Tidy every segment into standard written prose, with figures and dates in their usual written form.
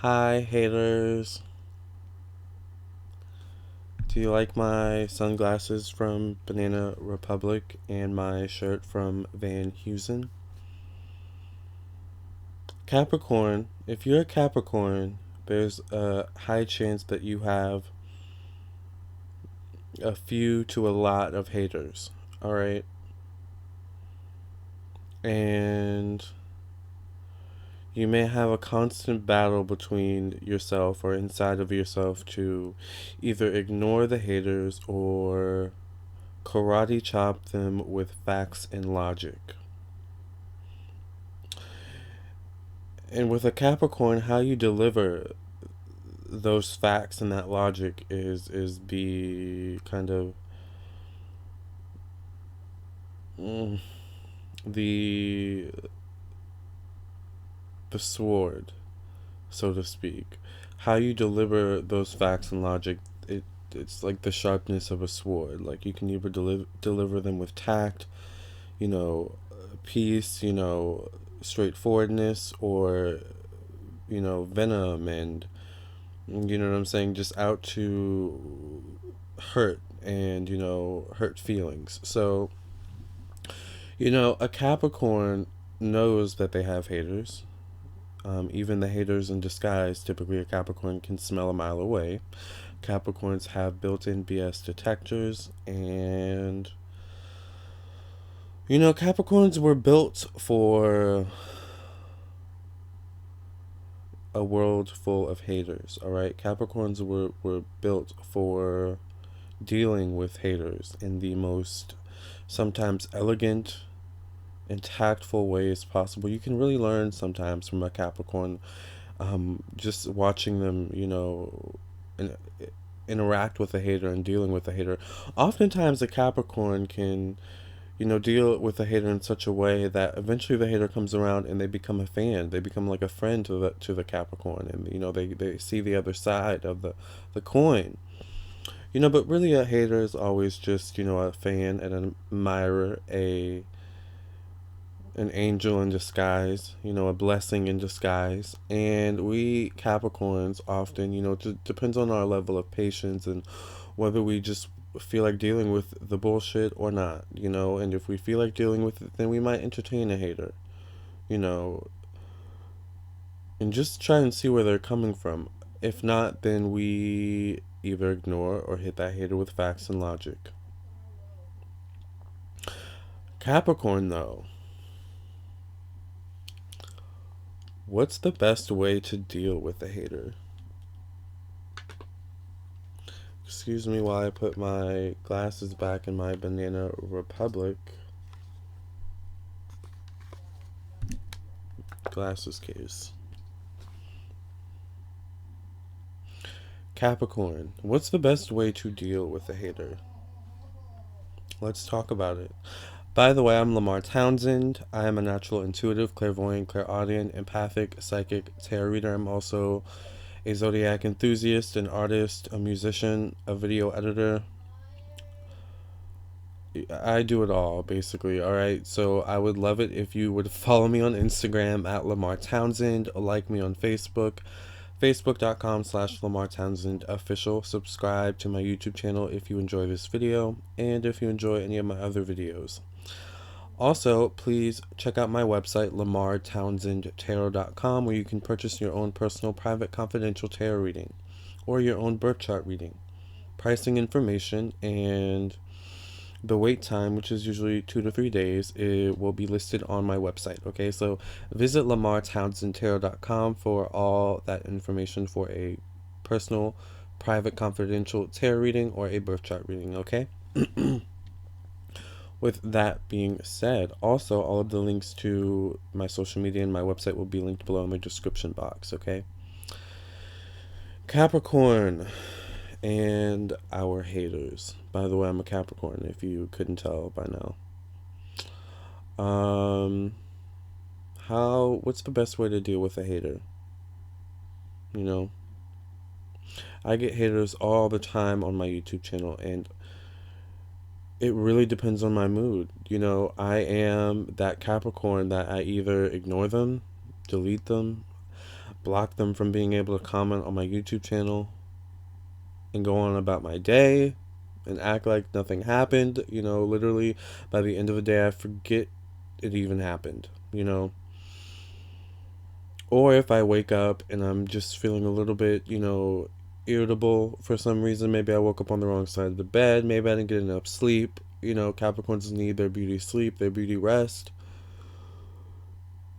Hi, haters. Do you like my sunglasses from Banana Republic and my shirt from Van Heusen? Capricorn, if you're a Capricorn, there's a high chance that you have a few to a lot of haters. Alright? And you may have a constant battle between yourself or inside of yourself to either ignore the haters or karate chop them with facts and logic. And with a Capricorn, how you deliver those facts and that logic is the kind of mm, the the sword, so to speak. How you deliver those facts and logic, it's like the sharpness of a sword. Like you can either deliver them with tact, peace, straightforwardness, or venom and you know what I'm saying, just out to hurt and hurt feelings. So a Capricorn knows that they have haters. Even the haters in disguise, typically a Capricorn can smell a mile away. Capricorns have built-in BS detectors, and Capricorns were built for a world full of haters. All right, Capricorns were built for dealing with haters in the most sometimes elegant and tactful ways possible. You can really learn sometimes from a Capricorn, just watching them, in, interact with a hater and dealing with a hater. Oftentimes, a Capricorn can, deal with a hater in such a way that eventually the hater comes around and they become a fan. They become like a friend to the Capricorn, and they see the other side of the coin. But really a hater is always just, a fan, an admirer, an angel in disguise, a blessing in disguise. And we Capricorns often, depends on our level of patience and whether we just feel like dealing with the bullshit or not, and if we feel like dealing with it, then we might entertain a hater, you know, and just try and see where they're coming from. If not, then we either ignore or hit that hater with facts and logic. Capricorn, though, what's the best way to deal with a hater? Excuse me while I put my glasses back in my Banana Republic glasses case. Capricorn, what's the best way to deal with a hater? Let's talk about it. By the way, I'm Lamar Townsend. I am a natural intuitive, clairvoyant, clairaudient, empathic, psychic, tarot reader. I'm also a zodiac enthusiast, an artist, a musician, a video editor. I do it all, basically. All right. So I would love it if you would follow me on Instagram at Lamar Townsend, like me on Facebook, facebook.com/Lamar Townsend official. Subscribe to my YouTube channel if you enjoy this video and if you enjoy any of my other videos. Also, please check out my website, lamartownsendtarot.com, where you can purchase your own personal, private, confidential tarot reading or your own birth chart reading. Pricing information and the wait time, which is usually 2 to 3 days, it will be listed on my website. Okay, so visit lamartownsendtarot.com for all that information for a personal, private, confidential tarot reading or a birth chart reading. Okay. With that being said, also all of the links to my social media and my website will be linked below in the description box. Okay. Capricorn and our haters. By the way, I'm a Capricorn, if you couldn't tell by now. Um, what's the best way to deal with a hater? You know, I get haters all the time on my YouTube channel, and it really depends on my mood. I am that Capricorn that I either ignore them, delete them, block them from being able to comment on my YouTube channel, and go on about my day and act like nothing happened. Literally by the end of the day, I forget it even happened. Or if I wake up and I'm just feeling a little bit, irritable for some reason, maybe I woke up on the wrong side of the bed, maybe I didn't get enough sleep. Capricorns need their beauty sleep, their beauty rest.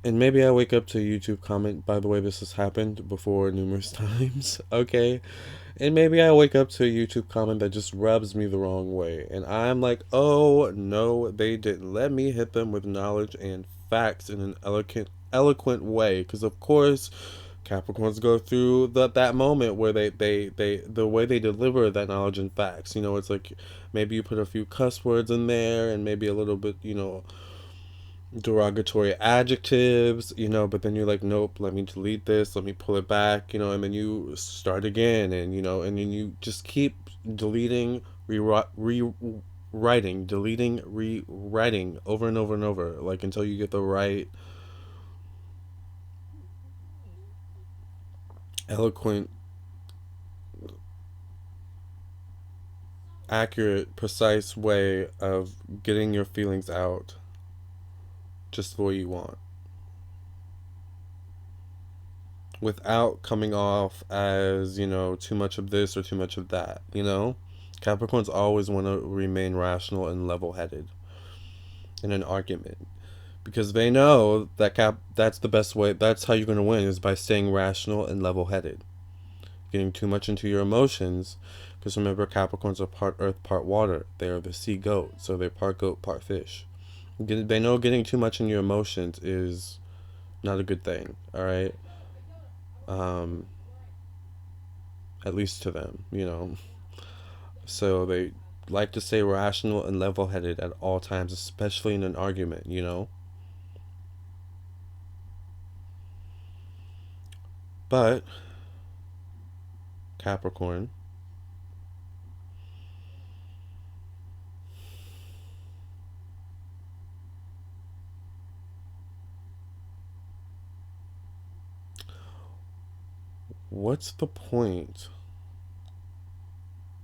And maybe I wake up to a YouTube comment. By the way, this has happened before numerous times, okay? And maybe I wake up to a YouTube comment that just rubs me the wrong way. And I'm like, oh, no, they didn't. Let me hit them with knowledge and facts in an eloquent way. Because, of course, Capricorns go through that moment where the way they deliver that knowledge and facts. It's like maybe you put a few cuss words in there and maybe a little bit, derogatory adjectives, but then you're like, nope, let me delete this, let me pull it back, and then you start again, and then you just keep deleting, rewriting, deleting, rewriting over and over and over, like until you get the right, eloquent, accurate, precise way of getting your feelings out just the way you want, without coming off as, too much of this or too much of that. Capricorns always want to remain rational and level-headed in an argument, because they know that that's the best way, that's how you're going to win, is by staying rational and level-headed. Getting too much into your emotions, because remember, Capricorns are part earth, part water. They are the sea goat, so they're part goat, part fish. They know getting too much in your emotions is not a good thing, all right? At least to them. So they like to stay rational and level-headed at all times, especially in an argument. But Capricorn, what's the point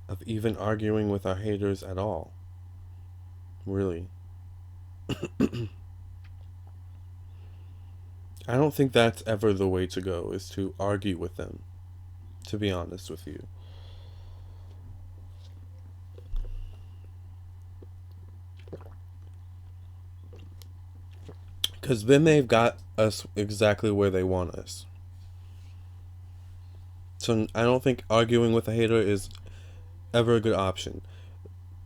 of even arguing with our haters at all? Really. I don't think that's ever the way to go, is to argue with them, to be honest with you. Because then they've got us exactly where they want us. So I don't think arguing with a hater is ever a good option.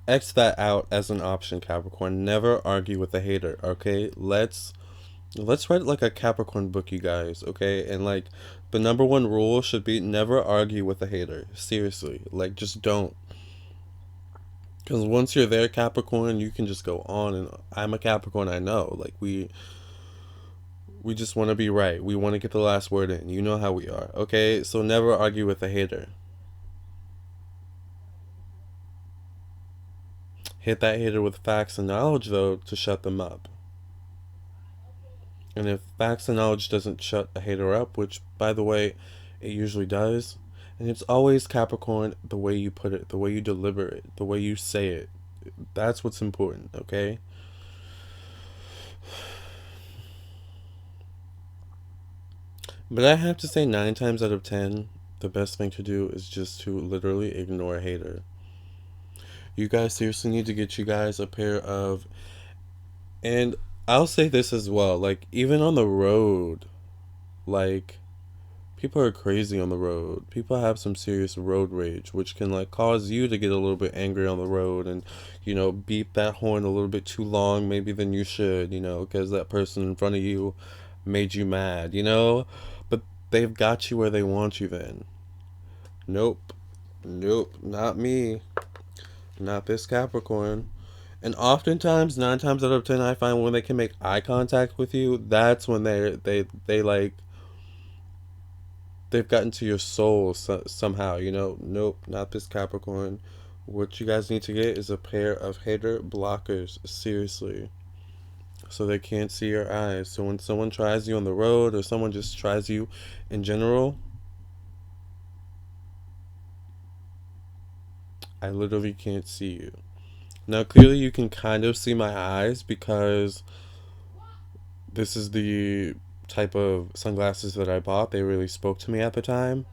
X that out as an option, Capricorn. Never argue with a hater, okay? Let's write like a Capricorn book, you guys, okay? And like the number one rule should be never argue with a hater. Seriously. Like, just don't. Because once you're there, Capricorn, you can just go on. And I'm a Capricorn, I know. Like, we just want to be right. We want to get the last word in. You know how we are, okay? So never argue with a hater. Hit that hater with facts and knowledge, though, to shut them up. And if facts and knowledge doesn't shut a hater up, which, by the way, it usually does, and it's always, Capricorn, the way you put it, the way you deliver it, the way you say it. That's what's important, okay? But I have to say, 9 times out of 10, the best thing to do is just to literally ignore a hater. You guys seriously need to get you guys a pair of... And I'll say this as well, like, even on the road, like, people are crazy on the road. People have some serious road rage, which can, like, cause you to get a little bit angry on the road and, beep that horn a little bit too long maybe than you should, because that person in front of you made you mad. But they've got you where they want you then. Nope, not me. Not this Capricorn. And oftentimes, 9 times out of 10, I find when they can make eye contact with you, that's when they like, they've gotten to your soul somehow, Nope, not this Capricorn. What you guys need to get is a pair of hater blockers. Seriously. so they can't see your eyes. So when someone tries you on the road or someone just tries you in general, I literally can't see you. Now, clearly, you can kind of see my eyes because this is the type of sunglasses that I bought. They really spoke to me at the time.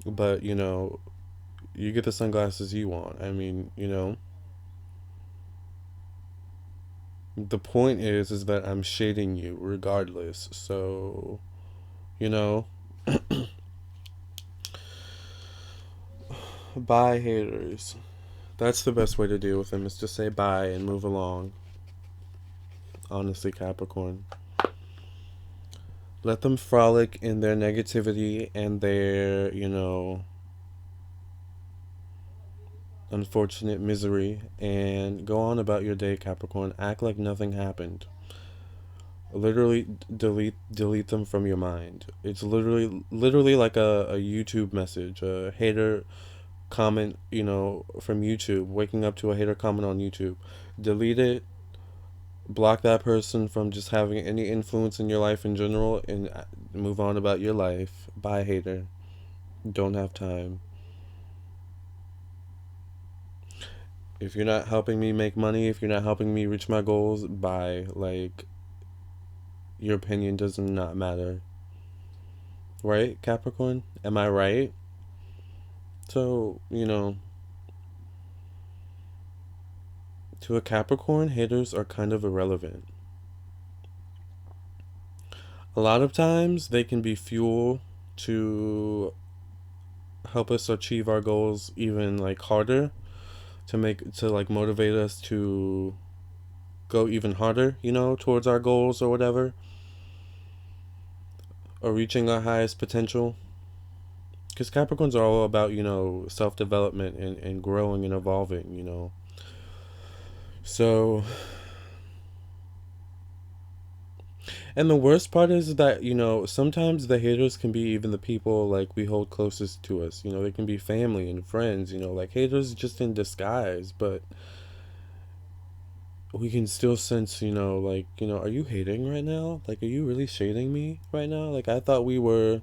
But, you get the sunglasses you want. I mean, the point is that I'm shading you regardless. So, you know, bye, haters. That's the best way to deal with them is to say bye and move along. Honestly, Capricorn. Let them frolic in their negativity and their, unfortunate misery and go on about your day, Capricorn. Act like nothing happened. Literally delete them from your mind. It's literally like a YouTube message, a hater comment, from YouTube, waking up to a hater comment on YouTube. Delete it, block that person from just having any influence in your life in general, and move on about your life. Bye, hater. Don't have time. If you're not helping me make money, if you're not helping me reach my goals, bye. Like, your opinion does not matter. Right, Capricorn? Am I right? So, to a Capricorn, haters are kind of irrelevant. A lot of times, they can be fuel to help us achieve our goals even like harder, to like motivate us to go even harder, towards our goals or whatever, or reaching our highest potential. Because Capricorns are all about, self development and growing and evolving. So, and the worst part is that, sometimes the haters can be even the people like we hold closest to us. They can be family and friends, like haters just in disguise, but we can still sense, like, are you hating right now? Like, are you really shading me right now? Like, I thought we were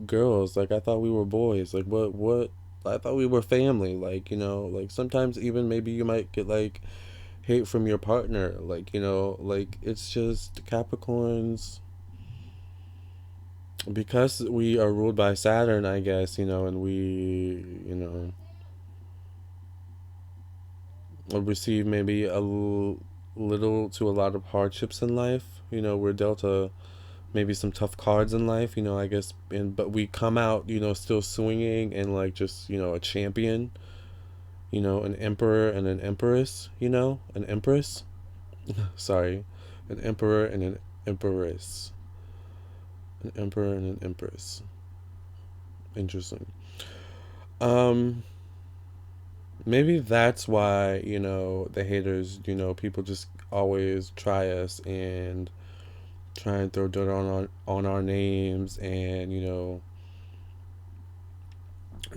girls. Like, I thought we were boys. Like, what? I thought we were family. Like, like sometimes even maybe you might get like hate from your partner. Like, like it's just Capricorns because we are ruled by Saturn, I guess, and we, receive maybe little to a lot of hardships in life. We're dealt maybe some tough cards in life, I guess, and but we come out, still swinging and like just, a champion, an emperor and an empress, an empress. Sorry, an emperor and an empress, an emperor and an empress. Interesting. Um, Maybe that's why, the haters, people just always try us and try and throw dirt on our names and,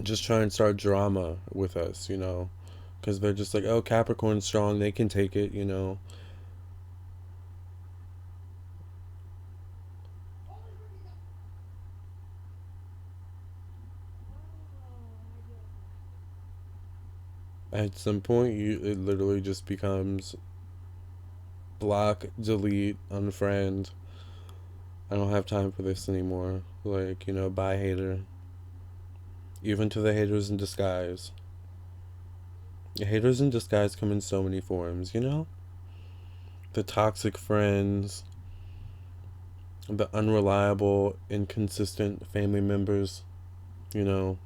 just try and start drama with us, because they're just like, oh, Capricorn's strong, they can take it. At some point, it literally just becomes block, delete, unfriend. I don't have time for this anymore. Like, bye, hater. Even to the haters in disguise. Haters in disguise come in so many forms. The toxic friends, the unreliable, inconsistent family members, you know,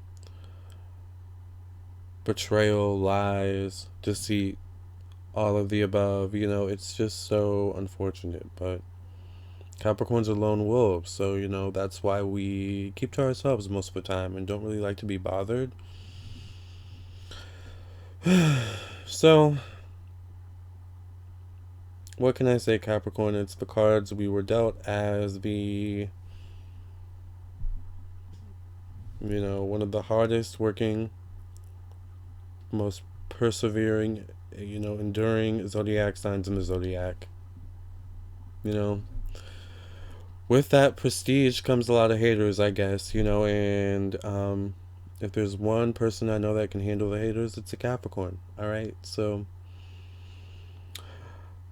betrayal, lies, deceit, all of the above. It's just so unfortunate. But Capricorns are lone wolves, so, that's why we keep to ourselves most of the time and don't really like to be bothered. So, what can I say, Capricorn? It's the cards we were dealt as one of the hardest working, most persevering, enduring zodiac signs in the zodiac. you know. With that prestige comes a lot of haters, I guess, you know, and if there's one person I know that can handle the haters, it's a Capricorn. All right, so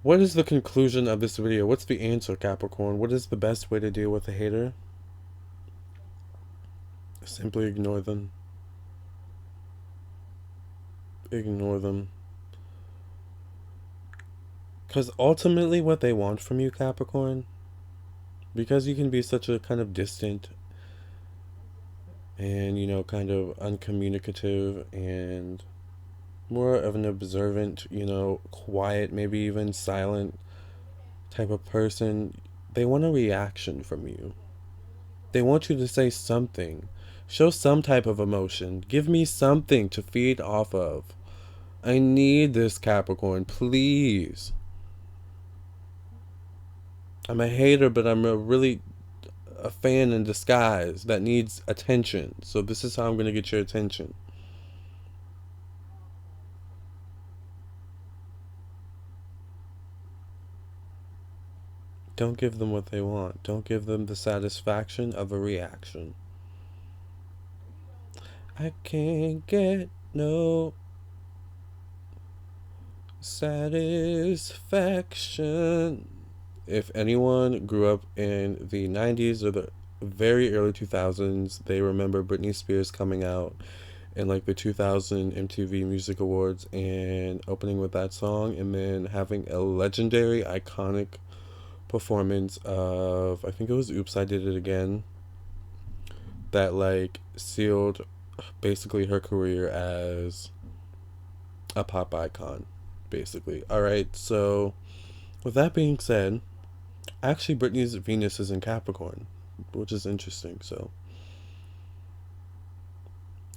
what is the conclusion of this video? What's the answer, Capricorn? What is the best way to deal with a hater? Simply ignore them. Ignore them. Because ultimately, what they want from you, Capricorn, because you can be such a kind of distant and, you know, kind of uncommunicative and more of an observant, you know, quiet, maybe even silent type of person, they want a reaction from you. They want you to say something. Show some type of emotion. Give me something to feed off of. I need this, Capricorn, please. I'm a hater, but I'm a fan in disguise that needs attention. So this is how I'm going to get your attention. Don't give them what they want. Don't give them the satisfaction of a reaction. I can't get no satisfaction. If anyone grew up in the 90s or the very early 2000s, they remember Britney Spears coming out in like the 2000 MTV Music Awards and opening with that song, and then having a legendary, iconic performance of, I think it was Oops, I Did It Again, that like sealed basically her career as a pop icon, basically. All right, so with that being said, actually Britney's Venus is in Capricorn, which is interesting. So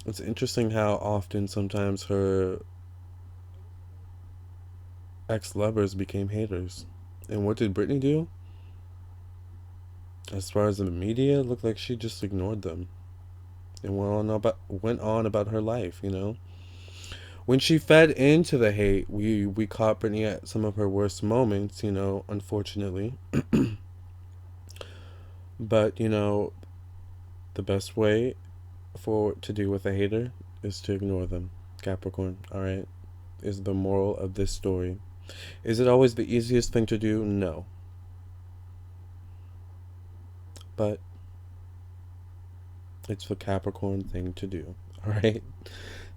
it's interesting how often sometimes her ex-lovers became haters. And what did Britney do? As far as the media, it looked like she just ignored them and went on about her life, you know. When she fed into the hate, we caught Britney at some of her worst moments, you know, unfortunately. But, you know, the best way to deal with a hater is to ignore them. Capricorn, all right, is the moral of this story. Is it always the easiest thing to do? No. But it's the Capricorn thing to do. All right.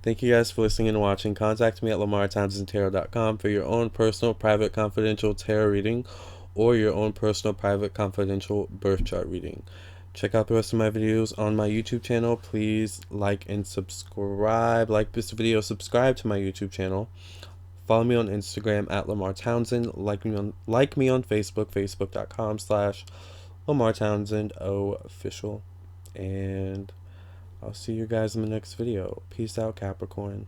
Thank you guys for listening and watching. Contact me at lamartownsendtarot.com for your own personal, private, confidential tarot reading or your own personal, private, confidential birth chart reading. Check out the rest of my videos on my YouTube channel. Please like and subscribe. Like this video, subscribe to my YouTube channel. Follow me on Instagram at Lamar Townsend. Like me on Facebook, facebook.com/Lamar Townsend official. And I'll see you guys in the next video. Peace out, Capricorn.